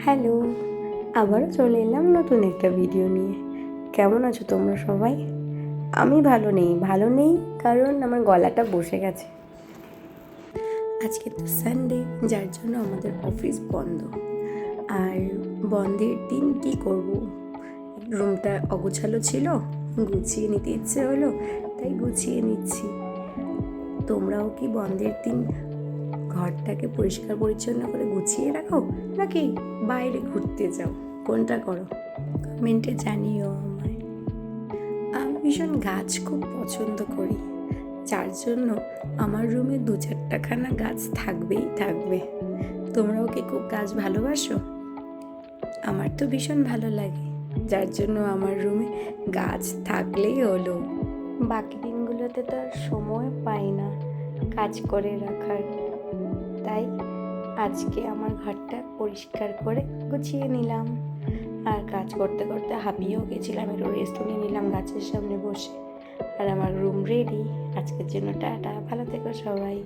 Hello, আবারও চলে এলাম নতুন একটা ভিডিও নিয়ে। কেমন আছো তোমরা সবাই? আমি ভালো নেই কারণ আমার গলাটা বসে গেছে। আজকে তো সানডে, যার জন্য আমাদের অফিস বন্ধ। আর বন্ধের দিন কী করব? রুমটা অগোছালো ছিল, গুছিয়ে নিতে ইচ্ছে হলো, তাই গুছিয়ে নিচ্ছি। তোমরাও কি বন্ধের দিন ঘরটাকে পরিষ্কার পরিচ্ছন্ন করে গুছিয়ে রাখো, নাকি বাইরে ঘুরতে যাও? কোনটা করো? কমেন্টে জানিও আমায়। আমি ভীষণ গাছ খুব পছন্দ করি, যার জন্য আমার রুমে 2-4টাখানা গাছ থাকবেই থাকবে। তোমরাও কি খুব গাছ ভালোবাসো? আমার তো ভীষণ ভালো লাগে, যার জন্য আমার রুমে গাছ থাকলেই হলো। বাকি দিনগুলোতে তো আর সময় পাই না কাজ করে রাখার, তাই আজকে আমার ঘরটা পরিষ্কার করে গুছিয়ে নিলাম। আর কাজ করতে করতে হাঁপিয়েও গেছিলাম, একটু রেস্ট নিয়ে নিলাম গাছের সামনে বসে। আর আমার রুম রেডি। আজকের জন্য টাটা, ভালো থেকো সবাই।